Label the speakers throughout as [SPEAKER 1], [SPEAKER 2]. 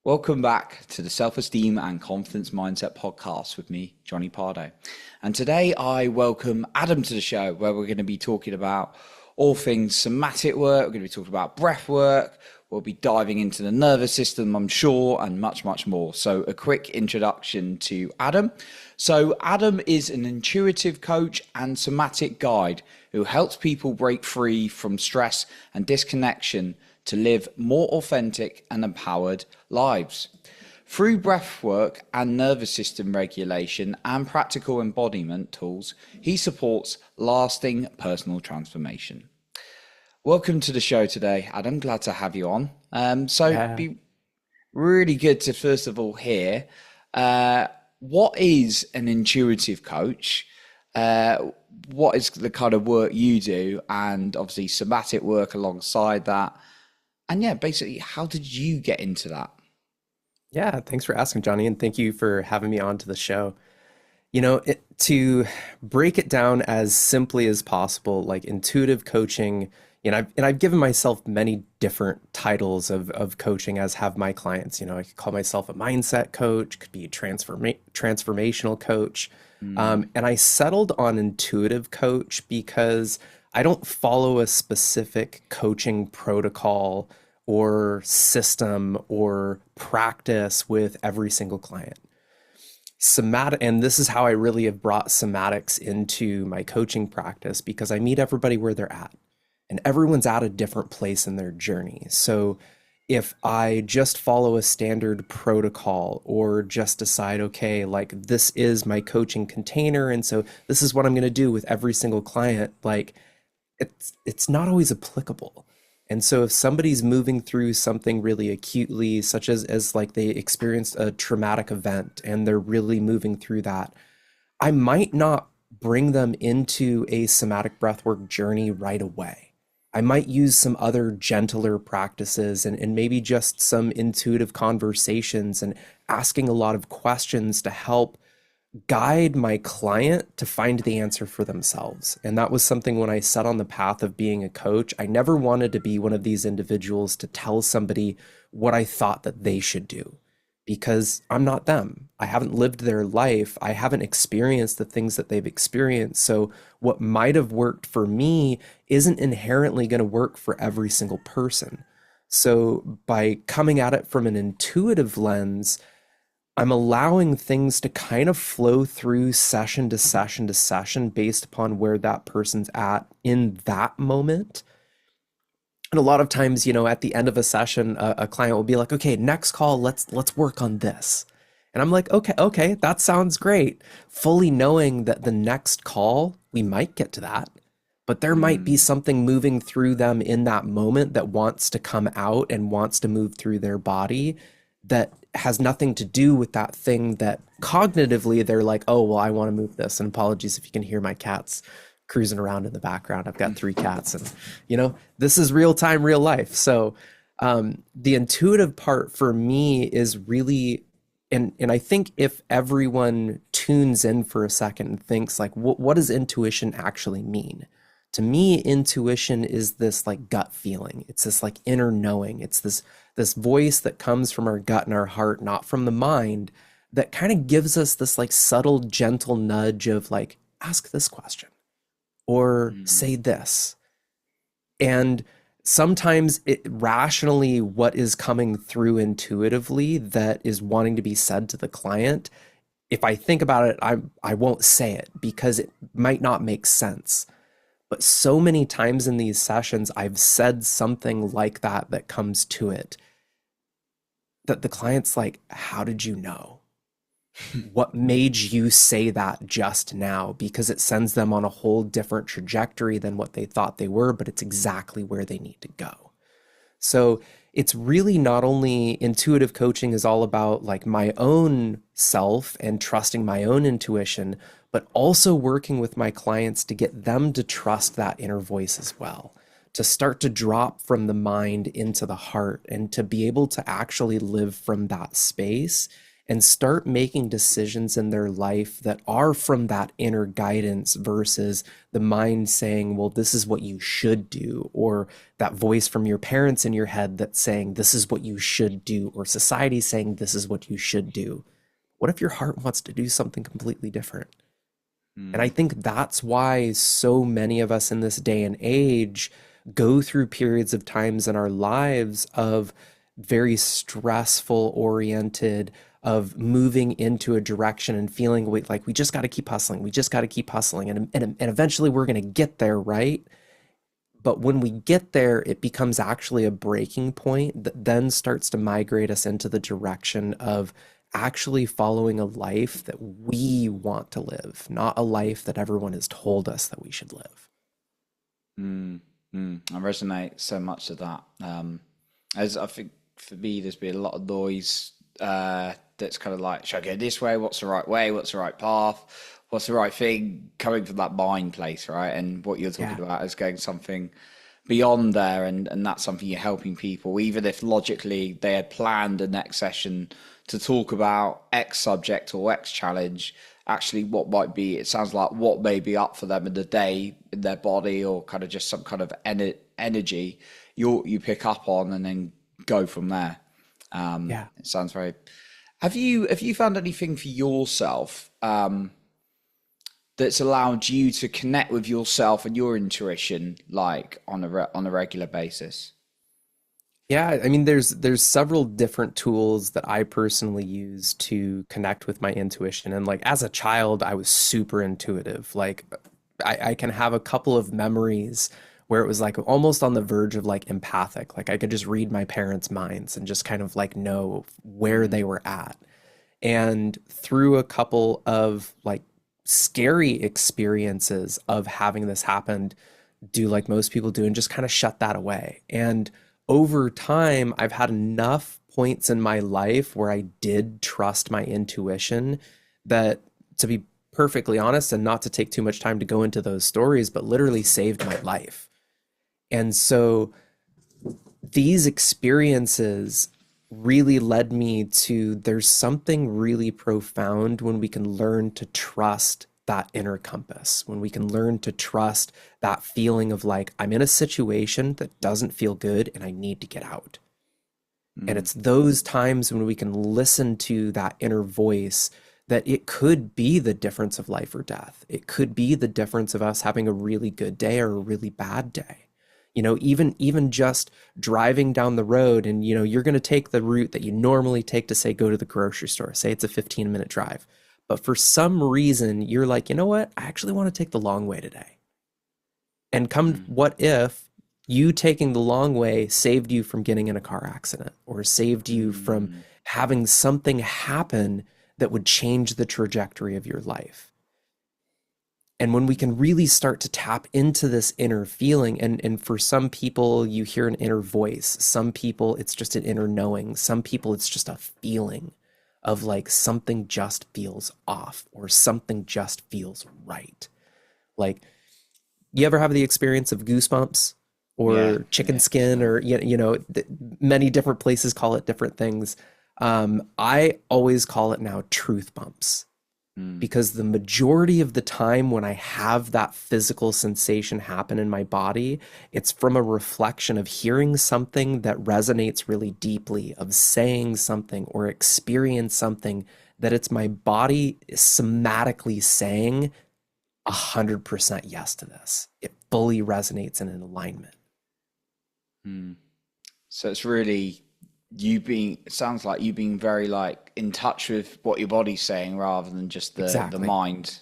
[SPEAKER 1] Welcome back to the Self-Esteem and Confidence Mindset podcast with me, Jonny Pardo. And today I welcome Adam to the show where we're going to be talking about all things somatic work. We're going to be talking about breath work. We'll be diving into the nervous system, I'm sure, and much, much more. So a quick introduction to Adam. So Adam is an intuitive coach and somatic guide who helps people break free from stress and disconnection to live more authentic and empowered lives. Through breathwork and nervous system regulation and practical embodiment tools, he supports lasting personal transformation. Welcome to the show today, Adam. Glad to have you on. It'd
[SPEAKER 2] Yeah,
[SPEAKER 1] be really good to first of all hear what is an intuitive coach? What is the kind of work you do, and obviously somatic work alongside that? And yeah, basically, how did you get into that?
[SPEAKER 2] yeah. Thanks for asking, Johnny, and thank you for having me on to the show. To break it down as simply as possible, like intuitive coaching, I've given myself many different titles of coaching, as have my clients. I could call myself a mindset coach, could be a transformational coach.
[SPEAKER 1] Mm,
[SPEAKER 2] And I settled on intuitive coach because I don't follow a specific coaching protocol or system or practice with every single client. Somatic, and this is how I really have brought somatics into my coaching practice because I meet everybody where they're at, and everyone's at a different place in their journey. So if I just follow a standard protocol or just decide, okay, like this is my coaching container, and so this is what I'm going to do with every single client, like it's not always applicable. And so if somebody's moving through something really acutely, such as like they experienced a traumatic event and they're really moving through that, I might not bring them into a somatic breathwork journey right away. I might use some other gentler practices and maybe just some intuitive conversations and asking a lot of questions to help guide my client to find the answer for themselves. And that was something when I set on the path of being a coach. I never wanted to be one of these individuals to tell somebody what I thought that they should do because I'm not them. I haven't lived their life. I haven't experienced the things that they've experienced. So what might have worked for me isn't inherently going to work for every single person. So by coming at it from an intuitive lens, I'm allowing things to kind of flow through session to session to session based upon where that person's at in that moment. And a lot of times, at the end of a session, a client will be like, "Okay, next call, let's work on this." And I'm like, "Okay, that sounds great." Fully knowing that the next call, we might get to that, but there might be
[SPEAKER 1] mm,
[SPEAKER 2] something moving through them in that moment that wants to come out and wants to move through their body that has nothing to do with that thing that cognitively they're like, "Oh, well, I want to move this." And apologies if you can hear my cats cruising around in the background. I've got three cats, and this is real time, real life. So the intuitive part for me is really, and I think if everyone tunes in for a second and thinks like, what does intuition actually mean? To me, intuition is this like gut feeling. It's this like inner knowing. It's this voice that comes from our gut and our heart, not from the mind, that kind of gives us this like subtle, gentle nudge of like, ask this question or
[SPEAKER 1] mm,
[SPEAKER 2] say this. And sometimes it rationally, what is coming through intuitively that is wanting to be said to the client, if I think about it, I won't say it because it might not make sense. But so many times in these sessions, I've said something like that that comes to it that the client's like, "How did you know? What made you say that just now?" Because it sends them on a whole different trajectory than what they thought they were, but it's exactly where they need to go. So it's really not only intuitive coaching is all about like my own self and trusting my own intuition, but also working with my clients to get them to trust that inner voice as well, to start to drop from the mind into the heart and to be able to actually live from that space and start making decisions in their life that are from that inner guidance versus the mind saying, well, this is what you should do, or that voice from your parents in your head that's saying, this is what you should do, or society saying, this is what you should do. What if your heart wants to do something completely different? And I think that's why so many of us in this day and age go through periods of times in our lives of very stressful oriented, of moving into a direction and feeling like we just got to keep hustling. We just got to keep hustling. And eventually we're going to get there, right? But when we get there, it becomes actually a breaking point that then starts to migrate us into the direction of actually following a life that we want to live, not a life that everyone has told us that we should live.
[SPEAKER 1] I resonate so much to that. As I think for me, there's been a lot of noise that's kind of like, should I go this way? What's the right way? What's the right path? What's the right thing? Coming from that mind place, right? And what you're talking about is going something beyond there, and that's something you're helping people, even if logically they had planned the next session to talk about X subject or X challenge. Actually, what might be, it sounds like what may be up for them in the day, in their body, or kind of just some kind of energy you pick up on and then go from there. It sounds very. Have you found anything for yourself that's allowed you to connect with yourself and your intuition, like on a regular basis?
[SPEAKER 2] Yeah, I mean, there's several different tools that I personally use to connect with my intuition. And like as a child, I was super intuitive. Like I can have a couple of memories where it was like almost on the verge of like empathic. Like I could just read my parents' minds and just kind of like know where they were at. And through a couple of like scary experiences of having this happen, do like most people do and just kind of shut that away. And over time, I've had enough points in my life where I did trust my intuition that, to be perfectly honest, and not to take too much time to go into those stories, but literally saved my life. And so these experiences really led me to, there's something really profound when we can learn to trust that inner compass, when we can learn to trust that feeling of like, I'm in a situation that doesn't feel good and I need to get out. And it's those times when we can listen to that inner voice that it could be the difference of life or death. It could be the difference of us having a really good day or a really bad day. You know, even just driving down the road and, you know, you're going to take the route that you normally take to say, go to the grocery store, say it's a 15-minute drive. But for some reason, you're like, you know what? I actually want to take the long way today. And what if you taking the long way saved you from getting in a car accident or saved you from having something happen that would change the trajectory of your life? And when we can really start to tap into this inner feeling, and for some people, you hear an inner voice. Some people, it's just an inner knowing. Some people, it's just a feeling of like something just feels off or something just feels right. Like, you ever have the experience of goosebumps or chicken skin, or many different places call it different things. I always call it now truth bumps, because the majority of the time when I have that physical sensation happen in my body, it's from a reflection of hearing something that resonates really deeply, of saying something or experience something that it's my body somatically saying 100% yes to this. It fully resonates and in alignment.
[SPEAKER 1] So it's really it sounds like you being very like in touch with what your body's saying rather than just the mind.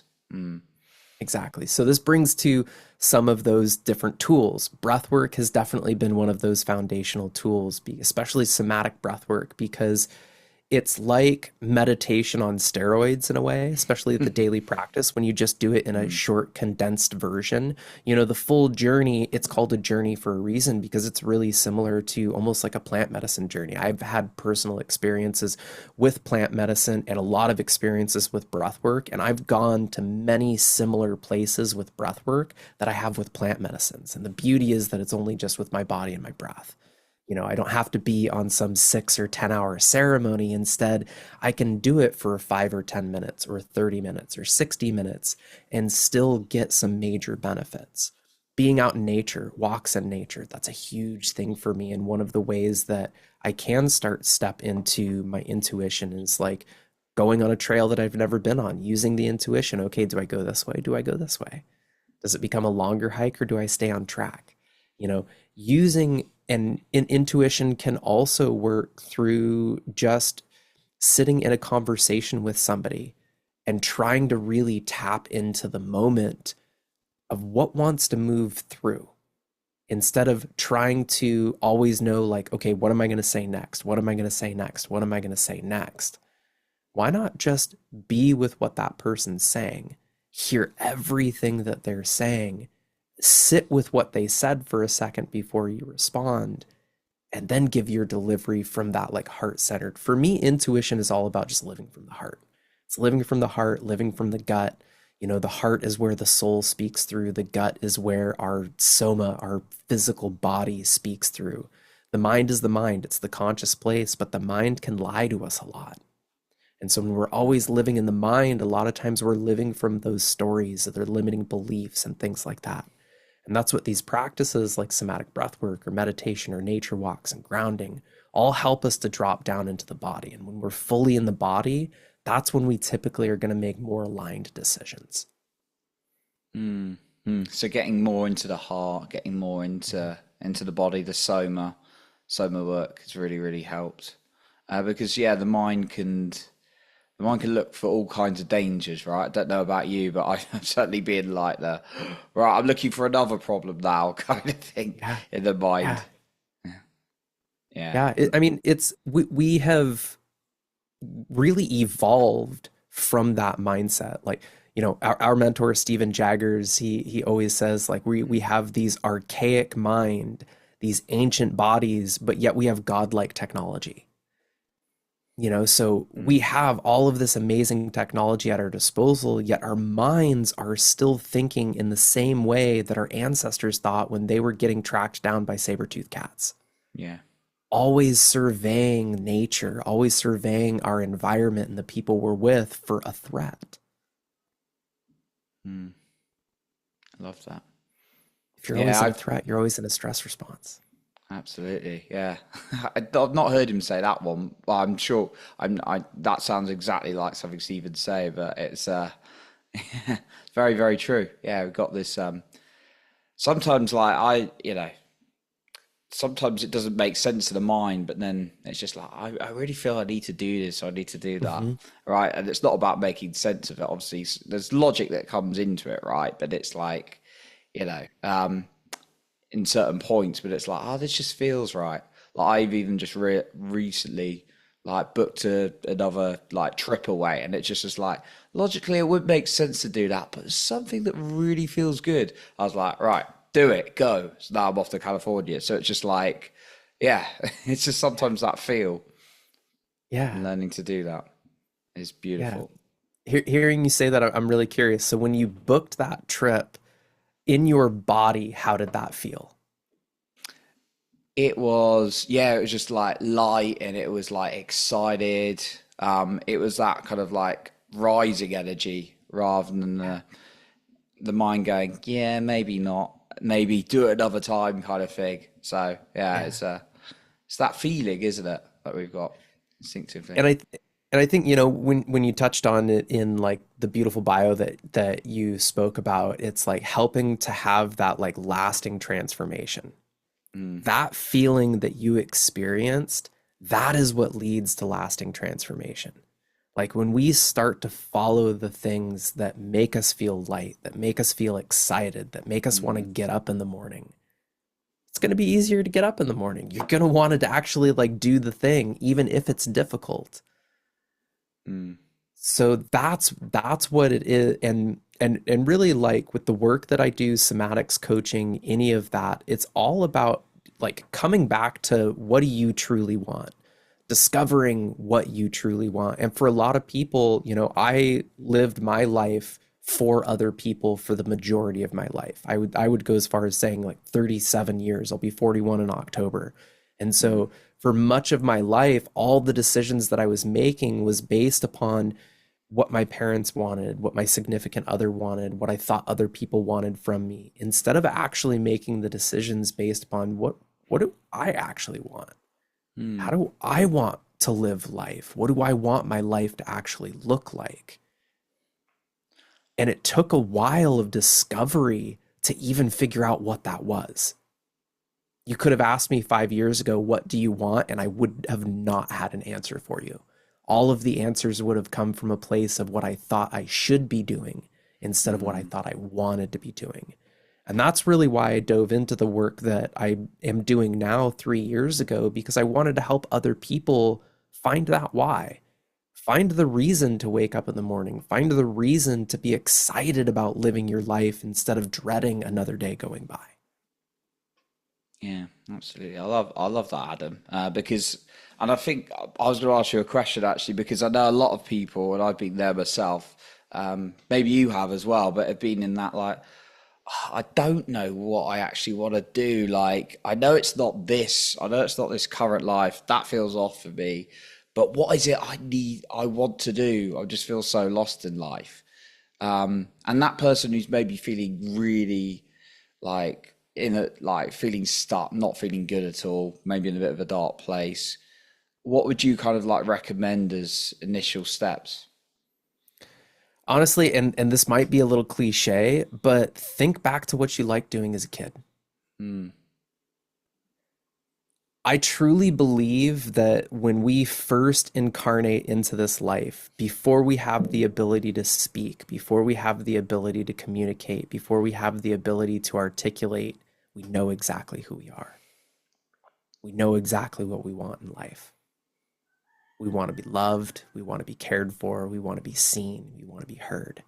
[SPEAKER 2] Exactly. So this brings to some of those different tools. Breathwork has definitely been one of those foundational tools, especially somatic breathwork, because it's like meditation on steroids in a way, especially at the daily practice, when you just do it in a short, condensed version. You know, the full journey, it's called a journey for a reason, because it's really similar to almost like a plant medicine journey. I've had personal experiences with plant medicine and a lot of experiences with breath work, and I've gone to many similar places with breath work that I have with plant medicines. And the beauty is that it's only just with my body and my breath. I don't have to be on some 6 or 10 hour ceremony. Instead, I can do it for 5 or 10 minutes or 30 minutes or 60 minutes and still get some major benefits. Being out in nature, walks in nature, that's a huge thing for me. And one of the ways that I can step into my intuition is like going on a trail that I've never been on, using the intuition. Okay, do I go this way? Do I go this way? Does it become a longer hike or do I stay on track? Using and intuition can also work through just sitting in a conversation with somebody and trying to really tap into the moment of what wants to move through instead of trying to always know, like, okay, what am I going to say next? What am I going to say next? What am I going to say next? Why not just be with what that person's saying, hear everything that they're saying, sit with what they said for a second before you respond, and then give your delivery from that like heart-centered. For me, intuition is all about just living from the heart. It's living from the heart, living from the gut. The heart is where the soul speaks through. The gut is where our soma, our physical body, speaks through. The mind is the mind. It's the conscious place, but the mind can lie to us a lot. And so when we're always living in the mind, a lot of times we're living from those stories, their limiting beliefs and things like that. And that's what these practices like somatic breath work or meditation or nature walks and grounding all help us to drop down into the body. And when we're fully in the body, that's when we typically are going to make more aligned decisions.
[SPEAKER 1] So getting more into the heart, getting more into the body, the soma work has really, really helped. Because the mind can look for all kinds of dangers, right? I don't know about you, but I'm certainly being like right, I'm looking for another problem now kind of thing in the mind.
[SPEAKER 2] Yeah. We have really evolved from that mindset. Like, our mentor, Stephen Jaggers, he always says, like, we have these archaic mind, these ancient bodies, but yet we have godlike technology. So we have all of this amazing technology at our disposal, yet our minds are still thinking in the same way that our ancestors thought when they were getting tracked down by saber-toothed cats.
[SPEAKER 1] Yeah.
[SPEAKER 2] Always surveying nature, always surveying our environment and the people we're with for a threat.
[SPEAKER 1] I love that.
[SPEAKER 2] If you're always in a threat, you're always in a stress response.
[SPEAKER 1] Absolutely, yeah. I've not heard him say that one, but I'm sure that sounds exactly like something Stephen say, but it's very, very true. Yeah, we've got this. Sometimes, sometimes it doesn't make sense to the mind, but then it's just like I really feel I need to do this, or I need to do that, right? And it's not about making sense of it. Obviously, there's logic that comes into it, right? But it's like, in certain points, but it's like, this just feels right. Like I've even just recently like booked another like trip away, and it's just like logically it would make sense to do that, but it's something that really feels good. I was like, right, do it, go. So now I'm off to California. So it's just like, it's just sometimes that feel. And learning to do that is beautiful.
[SPEAKER 2] Hearing you say that, I'm really curious. So when you booked that trip, in your body, how did that feel?
[SPEAKER 1] It was just like light, and it was like excited. It was that kind of like rising energy rather than the mind going, maybe not, maybe do it another time kind of thing. So it's that feeling, isn't it, that we've got instinctively.
[SPEAKER 2] And I think, when you touched on it in like the beautiful bio that you spoke about, it's like helping to have that like lasting transformation. That feeling that you experienced, that is what leads to lasting transformation. Like when we start to follow the things that make us feel light, that make us feel excited, that make us want to get up in the morning, it's going to be easier to get up in the morning. You're going to want to actually like do the thing, even if it's difficult. So that's what it is. And really, like with the work that I do, somatics coaching, any of that, it's all about like coming back to what do you truly want, discovering what you truly want. And for a lot of people, I lived my life for other people for the majority of my life. I would go as far as saying like 37 years. I'll be 41 in October. And so for much of my life, all the decisions that I was making was based upon what my parents wanted, what my significant other wanted, what I thought other people wanted from me, instead of actually making the decisions based upon what do I actually want? How
[SPEAKER 1] Mm.
[SPEAKER 2] do I want to live life? What do I want my life to actually look like? And it took a while of discovery to even figure out what that was. You could have asked me 5 years ago, what do you want? And I would have not had an answer for you. All of the answers would have come from a place of what I thought I should be doing instead of what I
[SPEAKER 1] Mm.
[SPEAKER 2] thought I wanted to be doing. And that's really why I dove into the work that I am doing now 3 years ago, because I wanted to help other people find that why. Find the reason to wake up in the morning. Find the reason to be excited about living your life instead of dreading another day going by.
[SPEAKER 1] Yeah, absolutely. I love that, Adam. Because, and I think I was going to ask you a question actually, because I know a lot of people, and I've been there myself. Maybe you have as well, but have been in that like, I don't know what I actually want to do. Like, I know it's not this. I know it's not this current life. That feels off for me. But what is it I need? I want to do. I just feel so lost in life. And that person who's maybe feeling really like in a like feeling stuck, not feeling good at all, maybe in a bit of a dark place. What would you kind of like recommend as initial steps?
[SPEAKER 2] Honestly, and this might be a little cliche, but think back to what you liked doing as a kid.
[SPEAKER 1] Mm.
[SPEAKER 2] I truly believe that when we first incarnate into this life, before we have the ability to speak, before we have the ability to communicate, before we have the ability to articulate, we know exactly who we are. We know exactly what we want in life. We want to be loved. We want to be cared for. We want to be seen. We want to be heard.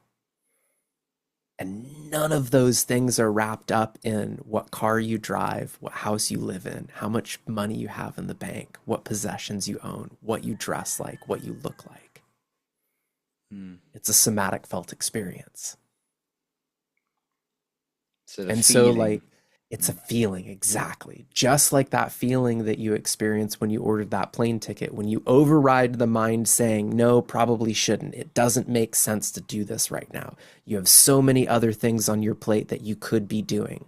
[SPEAKER 2] And none of those things are wrapped up in what car you drive, what house you live in, how much money you have in the bank, what possessions you own, what you dress like, what you look like.
[SPEAKER 1] Mm.
[SPEAKER 2] It's a somatic felt experience.
[SPEAKER 1] So the
[SPEAKER 2] And so,
[SPEAKER 1] feeling.
[SPEAKER 2] like, it's a
[SPEAKER 1] Mm.
[SPEAKER 2] feeling, exactly. Just like that feeling that you experienced when you ordered that plane ticket, when you override the mind saying, no, probably shouldn't. It doesn't make sense to do this right now. You have so many other things on your plate that you could be doing.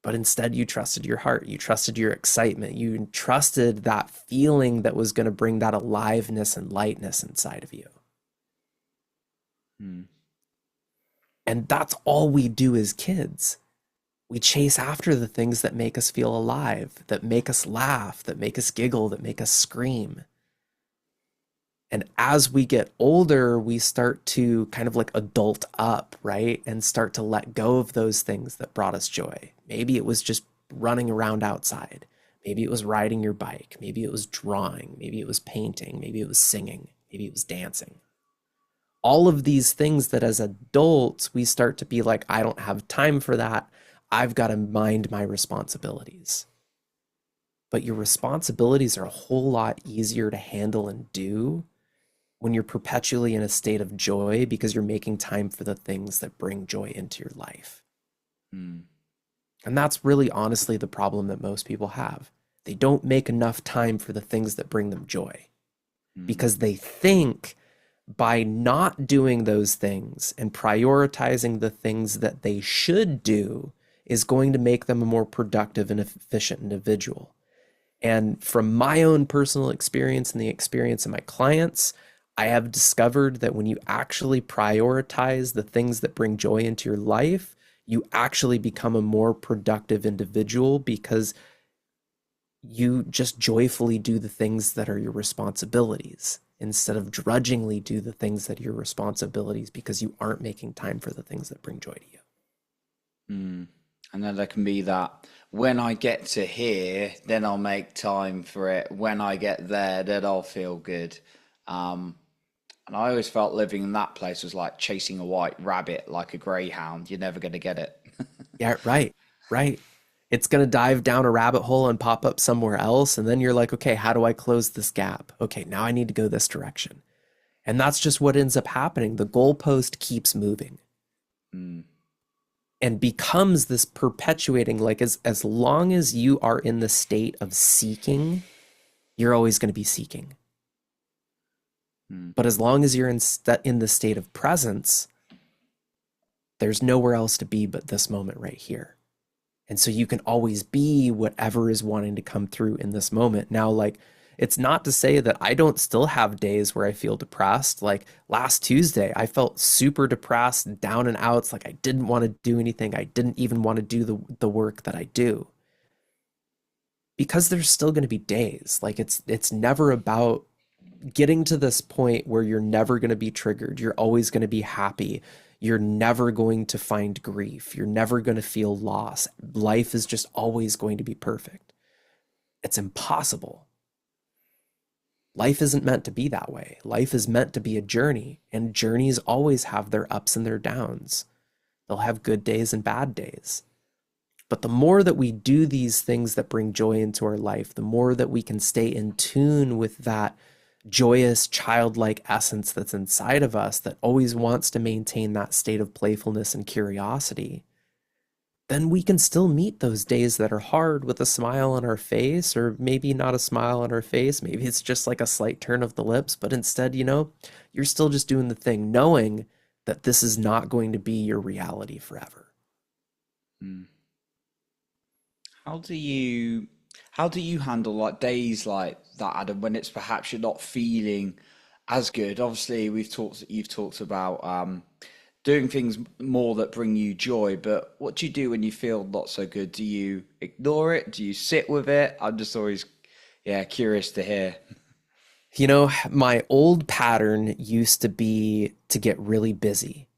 [SPEAKER 2] But instead, you trusted your heart. You trusted your excitement. You trusted that feeling that was going to bring that aliveness and lightness inside of you.
[SPEAKER 1] Mm.
[SPEAKER 2] And that's all we do as kids. We chase after the things that make us feel alive, that make us laugh, that make us giggle, that make us scream. And as we get older, we start to kind of like adult up, right? And start to let go of those things that brought us joy. Maybe it was just running around outside. Maybe it was riding your bike. Maybe it was drawing. Maybe it was painting. Maybe it was singing. Maybe it was dancing. All of these things that as adults, we start to be like, I don't have time for that. I've got to mind my responsibilities. But your responsibilities are a whole lot easier to handle and do when you're perpetually in a state of joy because you're making time for the things that bring joy into your life.
[SPEAKER 1] Mm.
[SPEAKER 2] And that's really honestly the problem that most people have. They don't make enough time for the things that bring them joy
[SPEAKER 1] Mm.
[SPEAKER 2] because they think by not doing those things and prioritizing the things that they should do is going to make them a more productive and efficient individual. And from my own personal experience and the experience of my clients, I have discovered that when you actually prioritize the things that bring joy into your life, you actually become a more productive individual because you just joyfully do the things that are your responsibilities instead of drudgingly do the things that are your responsibilities because you aren't making time for the things that bring joy to you.
[SPEAKER 1] Mm. And then there can be that when I get to here, then I'll make time for it. When I get there, then I'll feel good. Um, and I always felt living in that place was like chasing a white rabbit like a greyhound. You're never going to get it.
[SPEAKER 2] Yeah, right, right. It's going to dive down a rabbit hole and pop up somewhere else. And then you're like, okay, how do I close this gap? Okay, now I need to go this direction. And that's just what ends up happening. The goalpost keeps moving.
[SPEAKER 1] Mm.
[SPEAKER 2] and becomes this perpetuating, like as long as you are in the state of seeking, you're always going to be seeking.
[SPEAKER 1] Mm.
[SPEAKER 2] But as long as you're in the state of presence, there's nowhere else to be but this moment right here. And so you can always be whatever is wanting to come through in this moment. Now, like, it's not to say that I don't still have days where I feel depressed. Like last Tuesday, I felt super depressed, down and out. It's like I didn't want to do anything. I didn't even want to do the work that I do. Because there's still going to be days. Like it's never about getting to this point where you're never going to be triggered. You're always going to be happy. You're never going to find grief. You're never going to feel loss. Life is just always going to be perfect. It's impossible. Life isn't meant to be that way. Life is meant to be a journey, and journeys always have their ups and their downs. They'll have good days and bad days. But the more that we do these things that bring joy into our life, the more that we can stay in tune with that joyous, childlike essence that's inside of us that always wants to maintain that state of playfulness and curiosity, then we can still meet those days that are hard with a smile on our face, or maybe not a smile on our face. Maybe it's just like a slight turn of the lips, but instead, you're still just doing the thing, knowing that this is not going to be your reality forever.
[SPEAKER 1] Mm. How do you handle like days like that, Adam, when it's perhaps you're not feeling as good? Obviously, you've talked about doing things more that bring you joy, but what do you do when you feel not so good? Do you ignore it? Do you sit with it? I'm just always, yeah, curious to hear.
[SPEAKER 2] My old pattern used to be to get really busy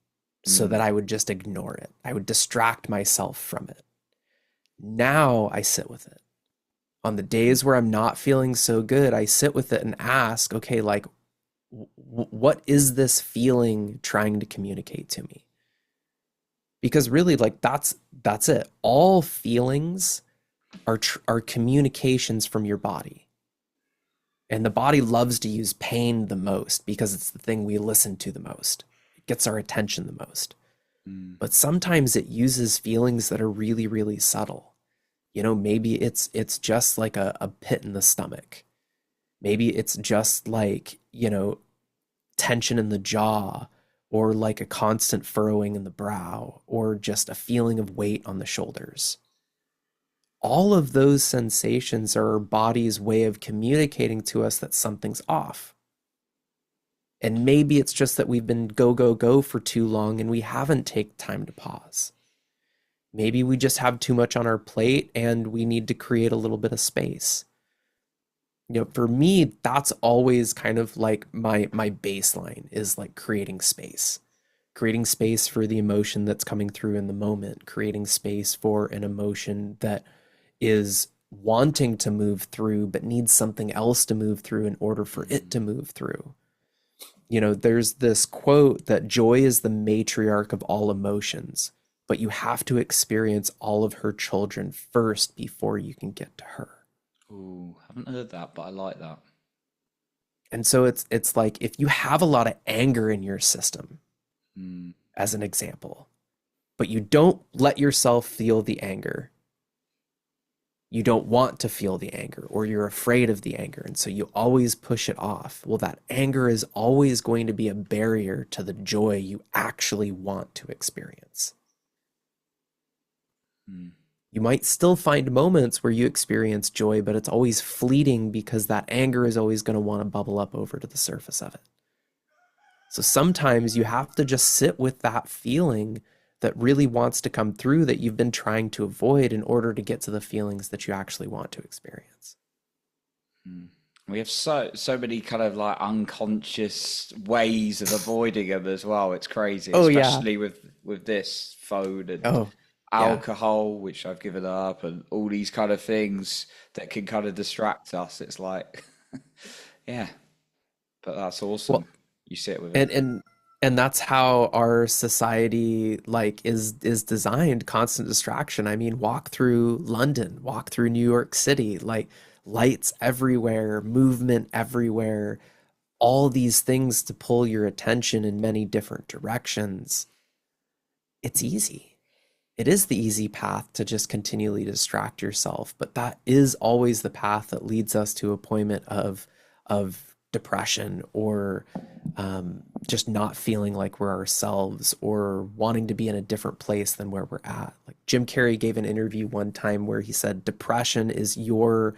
[SPEAKER 2] so
[SPEAKER 1] Mm.
[SPEAKER 2] that I would just ignore it. I would distract myself from it. Now I sit with it. On the days where I'm not feeling so good, I sit with it and ask, okay, like, what is this feeling trying to communicate to me? Because really, like, that's it. All feelings are communications from your body. And the body loves to use pain the most because it's the thing we listen to the most. It gets our attention the most.
[SPEAKER 1] Mm.
[SPEAKER 2] But sometimes it uses feelings that are really, really subtle. Maybe it's just like a pit in the stomach. Maybe it's just like, tension in the jaw, or like a constant furrowing in the brow, or just a feeling of weight on the shoulders. All of those sensations are our body's way of communicating to us that something's off. And maybe it's just that we've been go, go, go for too long and we haven't taken time to pause. Maybe we just have too much on our plate and we need to create a little bit of space. For me, that's always kind of like my baseline is like creating space for the emotion that's coming through in the moment, creating space for an emotion that is wanting to move through, but needs something else to move through in order for it to move through. There's this quote that joy is the matriarch of all emotions, but you have to experience all of her children first before you can get to her.
[SPEAKER 1] Ooh, haven't heard that, but I like that.
[SPEAKER 2] And so it's like if you have a lot of anger in your system,
[SPEAKER 1] Mm.
[SPEAKER 2] as an example, but you don't let yourself feel the anger. You don't want to feel the anger, or you're afraid of the anger, and so you always push it off. Well, that anger is always going to be a barrier to the joy you actually want to experience.
[SPEAKER 1] Mm.
[SPEAKER 2] You might still find moments where you experience joy, but it's always fleeting because that anger is always going to want to bubble up over to the surface of it. So sometimes you have to just sit with that feeling that really wants to come through that you've been trying to avoid in order to get to the feelings that you actually want to experience.
[SPEAKER 1] Mm. We have so many kind of like unconscious ways of avoiding them as well. It's crazy,
[SPEAKER 2] Oh yeah.
[SPEAKER 1] especially with this phone and
[SPEAKER 2] Oh yeah.
[SPEAKER 1] alcohol, which I've given up, and all these kind of things that can kind of distract us. It's like, yeah, but that's awesome.
[SPEAKER 2] Well,
[SPEAKER 1] You sit with it.
[SPEAKER 2] and that's how our society like is designed, constant distraction. I mean, walk through London, walk through New York City, like lights everywhere, movement everywhere, all these things to pull your attention in many different directions. It's easy. It is the easy path to just continually distract yourself, but that is always the path that leads us to a point of depression or just not feeling like we're ourselves or wanting to be in a different place than where we're at. Like Jim Carrey gave an interview one time where he said depression is your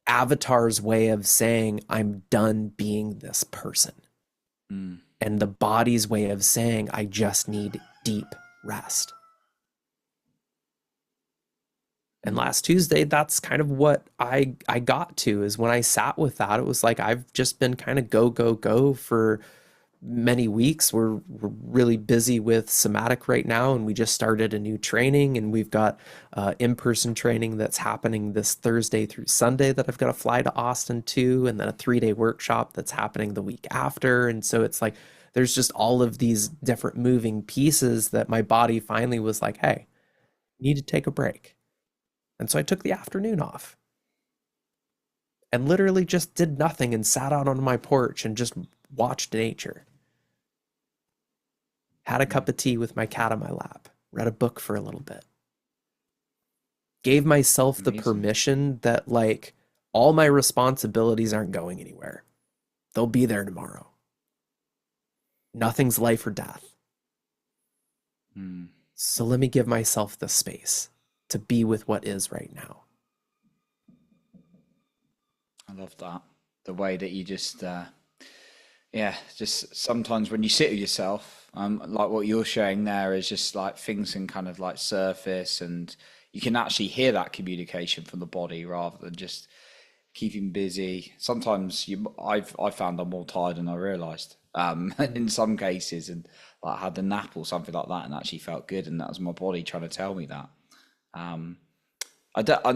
[SPEAKER 2] avatar's way of saying I'm done being this person.
[SPEAKER 1] Mm.
[SPEAKER 2] And the body's way of saying I just need deep rest. And last Tuesday, that's kind of what I got to, is when I sat with that, it was like I've just been kind of go, go, go for many weeks. We're really busy with Somatic right now, and we just started a new training, and we've got in-person training that's happening this Thursday through Sunday that I've got to fly to Austin to, and then a 3-day workshop that's happening the week after. And so it's like there's just all of these different moving pieces that my body finally was like, hey, you need to take a break. And so I took the afternoon off and literally just did nothing and sat out on my porch and just watched nature. Had a cup of tea with my cat on my lap, read a book for a little bit. Gave myself the permission that like all my responsibilities aren't going anywhere. They'll be there tomorrow. Nothing's life or death. So let me give myself the space to be with what is right now.
[SPEAKER 1] I love that. The way that you just, just sometimes when you sit with yourself, like what you're showing there is just like things can kind of like surface, and you can actually hear that communication from the body rather than just keeping busy. Sometimes I found I'm more tired than I realized, in some cases, and like I had a nap or something like that and actually felt good, and that was my body trying to tell me that. And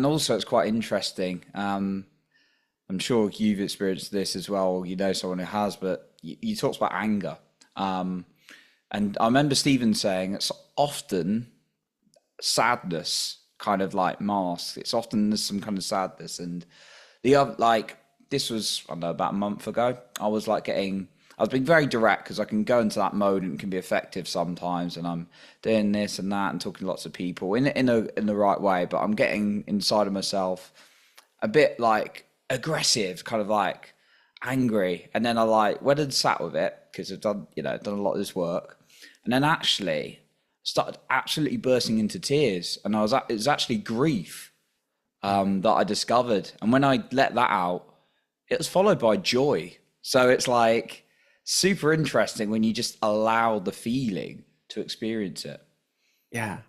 [SPEAKER 1] also it's quite interesting. I'm sure you've experienced this as well, or you know someone who has, but you talked about anger. And I remember Stephen saying it's often sadness kind of like masked. It's often there's some kind of sadness. And the other, like, this was, I don't know, about a month ago, I was being very direct because I can go into that mode and it can be effective sometimes. And I'm doing this and that and talking to lots of people in the right way, but I'm getting inside of myself a bit like aggressive, kind of like angry. And then I like went and sat with it because I've done a lot of this work, and then actually started absolutely bursting into tears. And it was actually grief that I discovered. And when I let that out, it was followed by joy. So it's like super interesting when you just allow the feeling to experience it.
[SPEAKER 2] Yeah.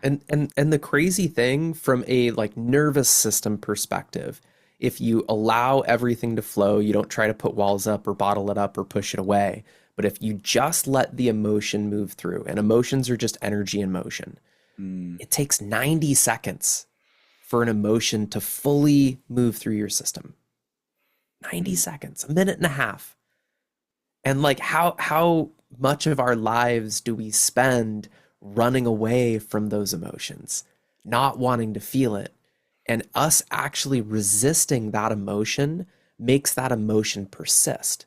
[SPEAKER 2] And the crazy thing from a like nervous system perspective, if you allow everything to flow, you don't try to put walls up or bottle it up or push it away. But if you just let the emotion move through, and emotions are just energy in motion, it takes 90 seconds for an emotion to fully move through your system. 90 seconds, a minute and a half. And like how much of our lives do we spend running away from those emotions, not wanting to feel it? And us actually resisting that emotion makes that emotion persist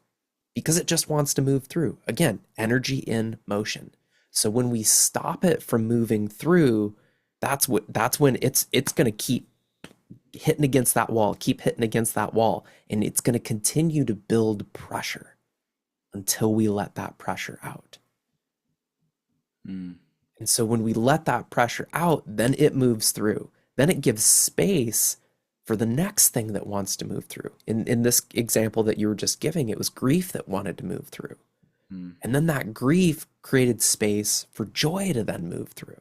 [SPEAKER 2] because it just wants to move through. Again, energy in motion. So when we stop it from moving through, that's when it's going to keep hitting against that wall, and it's going to continue to build pressure until we let that pressure out. And so when we let that pressure out, then it moves through. Then it gives space for the next thing that wants to move through. In this example that you were just giving, it was grief that wanted to move through. And then that grief created space for joy to then move through.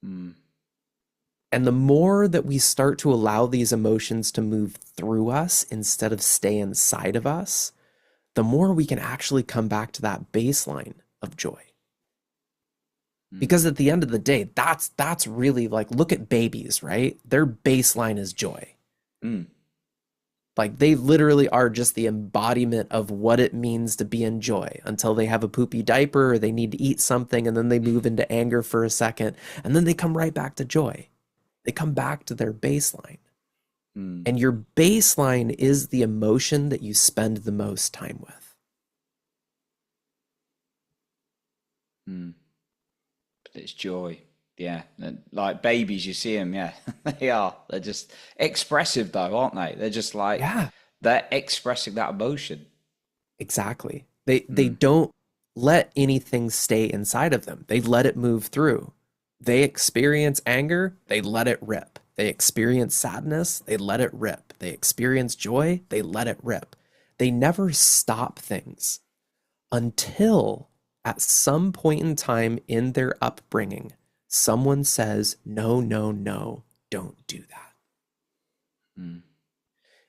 [SPEAKER 2] And the more that we start to allow these emotions to move through us instead of stay inside of us, the more we can actually come back to that baseline of joy. Because at the end of the day, that's really like, look at babies, right? Their baseline is joy. Like they literally are just the embodiment of what it means to be in joy until they have a poopy diaper or they need to eat something, and then they move into anger for a second, and then they come right back to joy. They come back to their baseline. And your baseline is the emotion that you spend the most time with.
[SPEAKER 1] But it's joy. Yeah, and like babies, you see them. Yeah, they are. They're just expressive, though, aren't they? They're just like
[SPEAKER 2] Yeah,
[SPEAKER 1] they're expressing that emotion.
[SPEAKER 2] exactly. They
[SPEAKER 1] Mm,
[SPEAKER 2] don't let anything stay inside of them. They let it move through. They experience anger, they let it rip. They experience sadness, they let it rip. They experience joy, they let it rip. They never stop things until at some point in time in their upbringing, someone says, no, no, no, don't do that.
[SPEAKER 1] mm,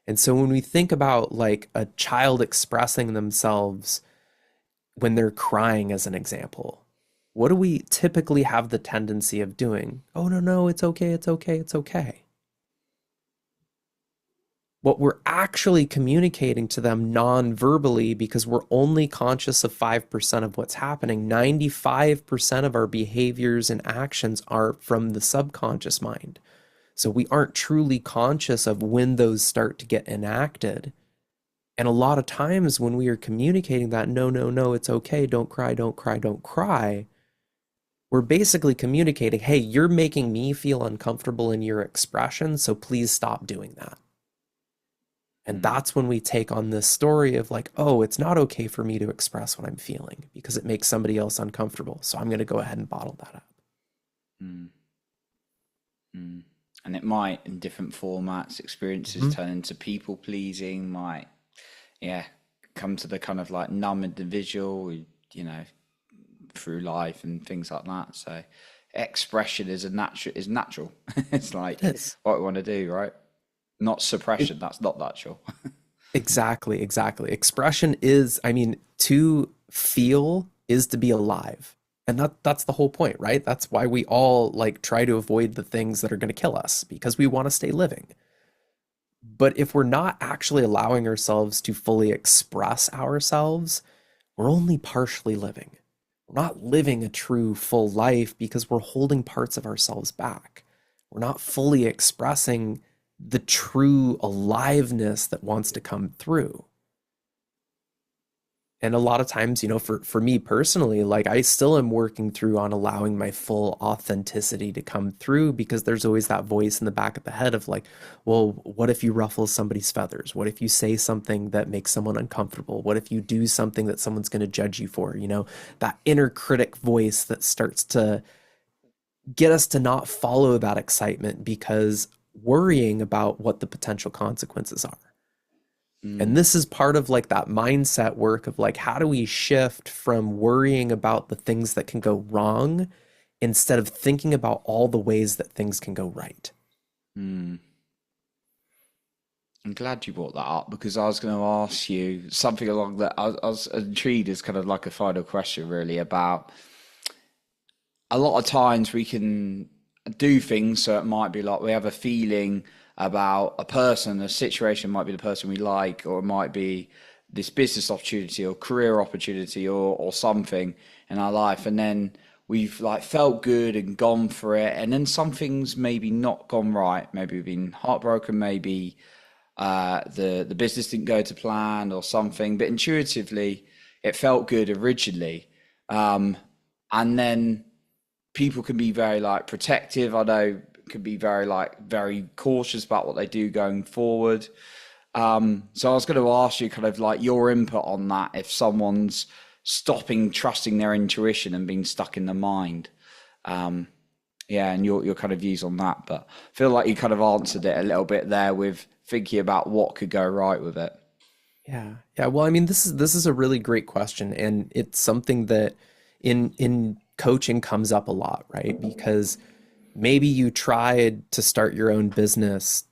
[SPEAKER 2] And so when we think about like a child expressing themselves when they're crying, as an example, what do we typically have the tendency of doing? Oh, no, no, it's okay, it's okay, it's okay. What we're actually communicating to them non-verbally, because we're only conscious of 5% of what's happening. 95% of our behaviors and actions are from the subconscious mind. So we aren't truly conscious of when those start to get enacted. And a lot of times when we are communicating that, no, no, no, it's okay, don't cry, don't cry, don't cry, we're basically communicating, hey, you're making me feel uncomfortable in your expression, so please stop doing that. And
[SPEAKER 1] mm,
[SPEAKER 2] that's when we take on this story of like, oh, it's not okay for me to express what I'm feeling because it makes somebody else uncomfortable. So I'm going to go ahead and bottle that up.
[SPEAKER 1] mm, mm. And it might, in different formats, experiences
[SPEAKER 2] Mhm.
[SPEAKER 1] turn into people pleasing. Might, yeah, come to the kind of like numb individual, you know, through life and things like that. So, expression is natural. It's
[SPEAKER 2] It
[SPEAKER 1] like
[SPEAKER 2] is.
[SPEAKER 1] what we want to do, right? Not
[SPEAKER 2] It,
[SPEAKER 1] suppression. That's not natural.
[SPEAKER 2] exactly, exactly. Expression is, I mean, to feel is to be alive. And that's the whole point, right? That's why we all like try to avoid the things that are going to kill us because we want to stay living. But if we're not actually allowing ourselves to fully express ourselves, we're only partially living. We're not living a true full life because we're holding parts of ourselves back. We're not fully expressing the true aliveness that wants to come through. And a lot of times, for me personally, like I still am working through on allowing my full authenticity to come through because there's always that voice in the back of the head of like, well, what if you ruffle somebody's feathers? What if you say something that makes someone uncomfortable? What if you do something that someone's going to judge you for? That inner critic voice that starts to get us to not follow that excitement because worrying about what the potential consequences are. And
[SPEAKER 1] Mm,
[SPEAKER 2] this is part of like that mindset work of like, how do we shift from worrying about the things that can go wrong instead of thinking about all the ways that things can go right?
[SPEAKER 1] mm. I'm glad you brought that up because I was going to ask you something along that. I was intrigued as kind of like a final question, really, about a lot of times we can do things. So it might be like we have a feeling about a person, a situation might be the person we like, or it might be this business opportunity or career opportunity or something in our life. And then we've like felt good and gone for it. And then something's maybe not gone right. Maybe we've been heartbroken, maybe the business didn't go to plan or something, but intuitively it felt good originally. Um, and then people can be very like protective. I know can be very like very cautious about what they do going forward. So I was going to ask you kind of like your input on that. If someone's stopping trusting their intuition and being stuck in the mind, um, yeah, and your kind of views on that. But I feel like you kind of answered it a little bit there with thinking about what could go right with it.
[SPEAKER 2] Yeah. Yeah. Well, I mean, this is a really great question, and it's something that in coaching comes up a lot, right? Because maybe you tried to start your own business,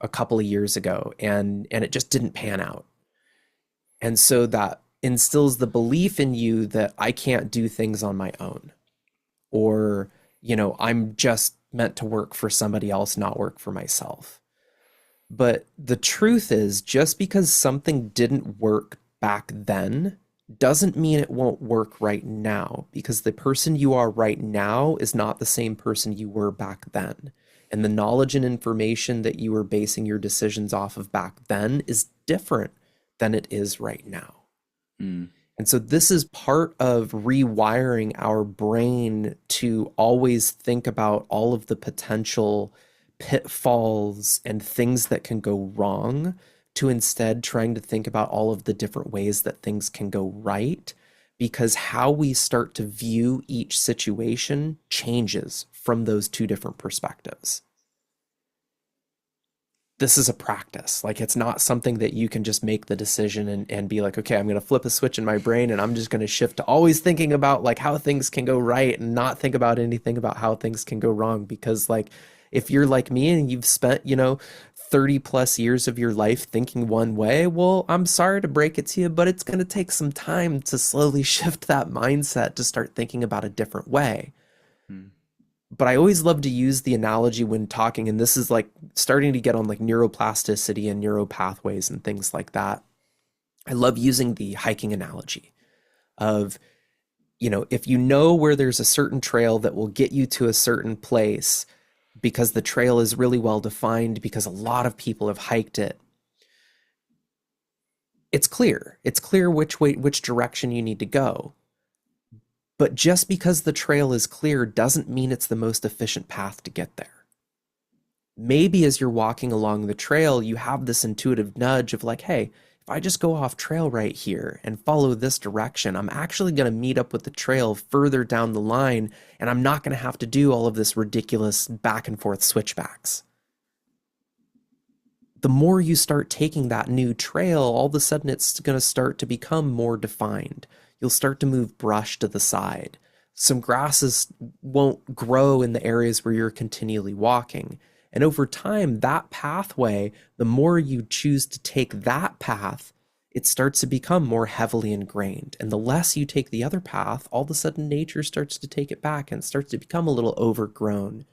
[SPEAKER 2] a couple of years ago and it just didn't pan out. And so that instills the belief in you that I can't do things on my own, or, I'm just meant to work for somebody else, not work for myself. But the truth is, just because something didn't work back then doesn't mean it won't work right now, because the person you are right now is not the same person you were back then. And the knowledge and information that you were basing your decisions off of back then is different than it is right now.
[SPEAKER 1] Mm,
[SPEAKER 2] And so this is part of rewiring our brain to always think about all of the potential pitfalls and things that can go wrong, to instead trying to think about all of the different ways that things can go right. Because how we start to view each situation changes from those two different perspectives. This is a practice. Like, it's not something that you can just make the decision and be like, okay, I'm going to flip a switch in my brain and I'm just going to shift to always thinking about like how things can go right and not think about anything about how things can go wrong. Because like, if you're like me and you've spent, 30 plus years of your life thinking one way, well, I'm sorry to break it to you, but it's going to take some time to slowly shift that mindset to start thinking about a different way.
[SPEAKER 1] Mm.
[SPEAKER 2] But I always love to use the analogy when talking, and this is like starting to get on like neuroplasticity and neural pathways and things like that. I love using the hiking analogy of, if you know where there's a certain trail that will get you to a certain place because the trail is really well defined, because a lot of people have hiked it, it's clear. It's clear which direction you need to go. But just because the trail is clear doesn't mean it's the most efficient path to get there. Maybe as you're walking along the trail, you have this intuitive nudge of like, hey, if I just go off trail right here and follow this direction, I'm actually going to meet up with the trail further down the line, and I'm not going to have to do all of this ridiculous back and forth switchbacks. The more you start taking that new trail, all of a sudden it's going to start to become more defined. You'll start to move brush to the side. Some grasses won't grow in the areas where you're continually walking. And over time, that pathway, the more you choose to take that path, it starts to become more heavily ingrained. And the less you take the other path, all of a sudden nature starts to take it back and starts to become a little overgrown.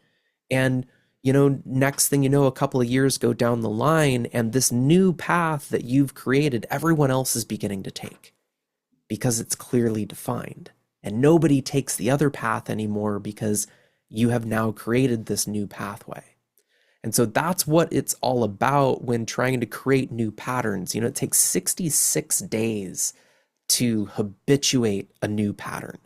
[SPEAKER 2] And next thing you know, a couple of years go down the line, and this new path that you've created, everyone else is beginning to take, because it's clearly defined. And nobody takes the other path anymore because you have now created this new pathway. And so that's what it's all about when trying to create new patterns. It takes 66 days to habituate a new pattern.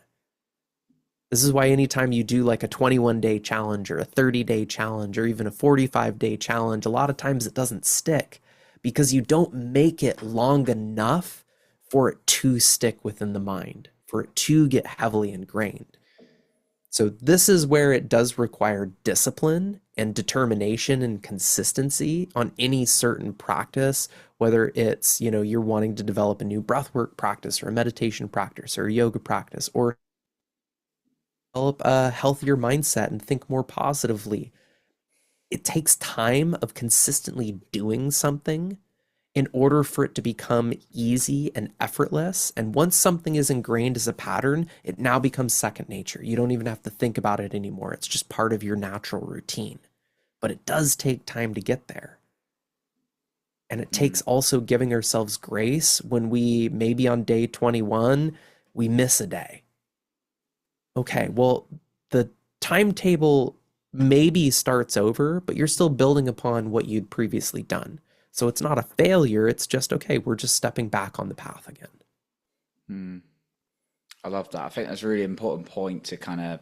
[SPEAKER 2] This is why anytime you do like a 21-day challenge or a 30-day challenge or even a 45-day challenge, a lot of times it doesn't stick because you don't make it long enough for it to stick within the mind, for it to get heavily ingrained. So this is where it does require discipline and determination and consistency on any certain practice, whether it's, you're wanting to develop a new breathwork practice or a meditation practice or a yoga practice, or develop a healthier mindset and think more positively. It takes time of consistently doing something in order for it to become easy and effortless. And once something is ingrained as a pattern, it now becomes second nature. You don't even have to think about it anymore. It's just part of your natural routine. But it does take time to get there. And it takes also giving ourselves grace when we, maybe on day 21, we miss a day. Okay, well, the timetable maybe starts over, but you're still building upon what you'd previously done. So it's not a failure. It's just, okay, we're just stepping back on the path again.
[SPEAKER 1] I love that. I think that's a really important point to kind of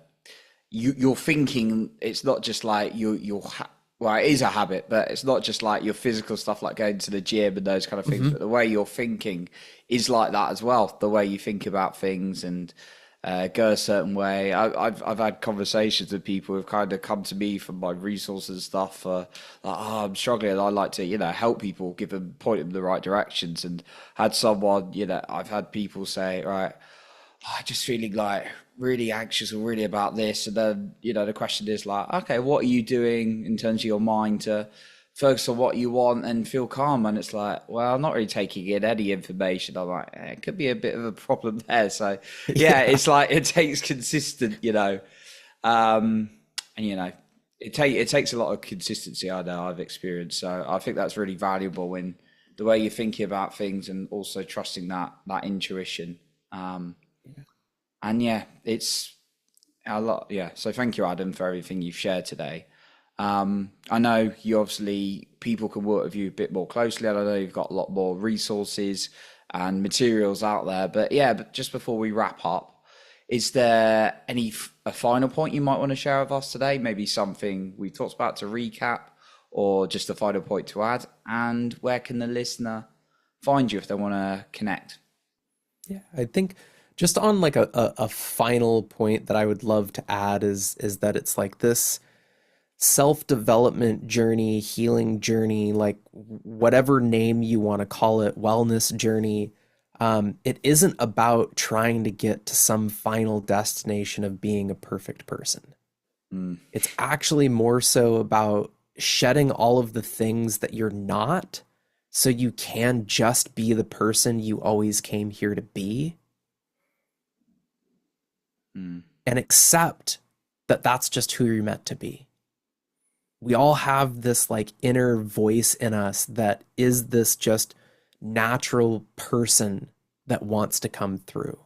[SPEAKER 1] you're thinking. It's not just like well, it is a habit, but it's not just like your physical stuff like going to the gym and those kind of things. But the way you're thinking is like that as well. The way you think about things and go a certain way. I've had conversations with people who've kind of come to me for my resources and stuff. Like, oh, I'm struggling. I like to, help people, point them in the right directions. And had someone, I've had people say, right, I'm just feeling like really anxious or really about this. And then, the question is like, okay, what are you doing in terms of your mind to focus on what you want and feel calm? And it's like, well, I'm not really taking in any information. I'm like, it could be a bit of a problem there. So yeah, it's like, it takes consistent, and it takes a lot of consistency. I know I've experienced. So I think that's really valuable when the way you're thinking about things and also trusting that intuition. And yeah, it's a lot. Yeah. So thank you, Adam, for everything you've shared today. I know you obviously people can work with you a bit more closely. And I know you've got a lot more resources and materials out there. But yeah, but just before we wrap up, is there a final point you might want to share with us today? Maybe something we talked about to recap, or just a final point to add? And where can the listener find you if they want to connect?
[SPEAKER 2] Yeah, I think just on like a final point that I would love to add is that it's like this self-development journey, healing journey, like whatever name you want to call it, wellness journey. It isn't about trying to get to some final destination of being a perfect person.
[SPEAKER 1] Mm,
[SPEAKER 2] It's actually more so about shedding all of the things that you're not so you can just be the person you always came here to be
[SPEAKER 1] mm,
[SPEAKER 2] and accept that that's just who you're meant to be. We all have this like inner voice in us that is this just natural person that wants to come through.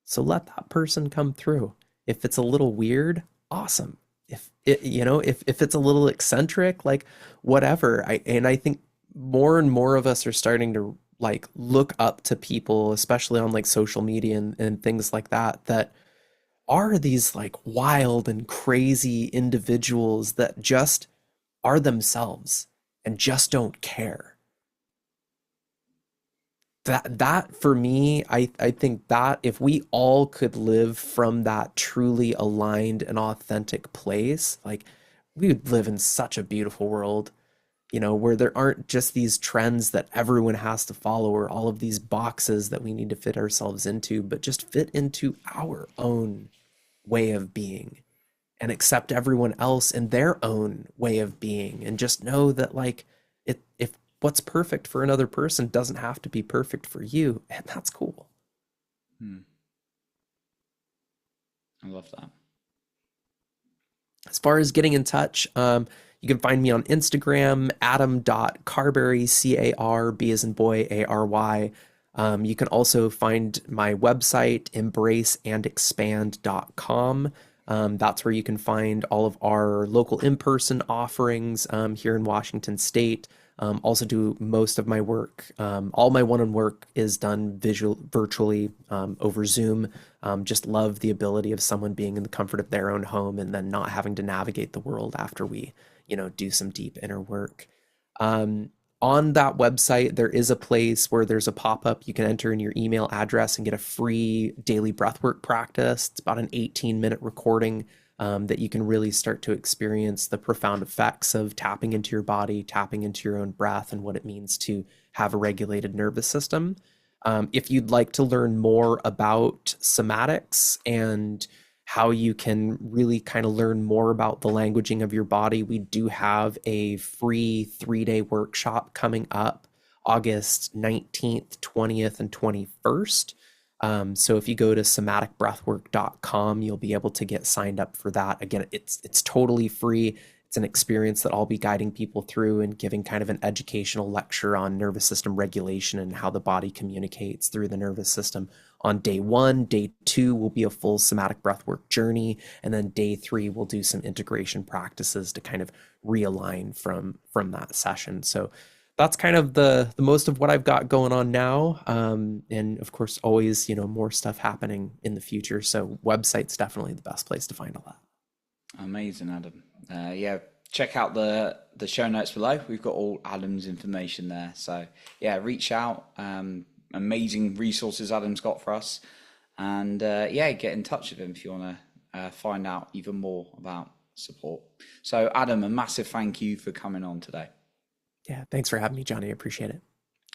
[SPEAKER 2] So let that person come through. If it's a little weird, awesome. If it's a little eccentric, like whatever. I think more and more of us are starting to like look up to people, especially on like social media and things like that, that are these like wild and crazy individuals that just are themselves and just don't care. That for me, I think that if we all could live from that truly aligned and authentic place, like we would live in such a beautiful world, where there aren't just these trends that everyone has to follow or all of these boxes that we need to fit ourselves into, but just fit into our own way of being and accept everyone else in their own way of being and just know that like if what's perfect for another person doesn't have to be perfect for you, and that's cool.
[SPEAKER 1] mm. I love that.
[SPEAKER 2] As far as getting in touch, you can find me on Instagram, adam.carbary, C-A-R-B as in boy, A-R-Y. You can also find my website, embraceandexpand.com. That's where you can find all of our local in-person offerings here in Washington State. Also do most of my work. All my one-on work is done virtually over Zoom. Just love the ability of someone being in the comfort of their own home and then not having to navigate the world after we, do some deep inner work. On that website, there is a place where there's a pop-up. You can enter in your email address and get a free daily breathwork practice. It's about an 18-minute recording that you can really start to experience the profound effects of tapping into your body, tapping into your own breath, and what it means to have a regulated nervous system. If you'd like to learn more about somatics and how you can really kind of learn more about the languaging of your body, we do have a free 3-day workshop coming up August 19th, 20th, and 21st. So if you go to somaticbreathwork.com, you'll be able to get signed up for that. Again, it's totally free. It's an experience that I'll be guiding people through and giving kind of an educational lecture on nervous system regulation and how the body communicates through the nervous system. On day 1, day 2 will be a full somatic breathwork journey, and then day 3 we'll do some integration practices to kind of realign from that session. So that's kind of the most of what I've got going on now. And of course, always, more stuff happening in the future. So website's definitely the best place to find all that.
[SPEAKER 1] Amazing, Adam. Yeah, check out the show notes below. We've got all Adam's information there. So yeah, reach out. Amazing resources Adam's got for us. And yeah, get in touch with him if you want to find out even more about support. So Adam, a massive thank you for coming on today.
[SPEAKER 2] Yeah, thanks for having me, Jonny. I appreciate it.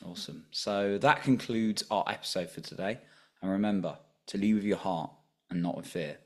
[SPEAKER 1] Awesome. So that concludes our episode for today. And remember to lead with your heart and not with fear.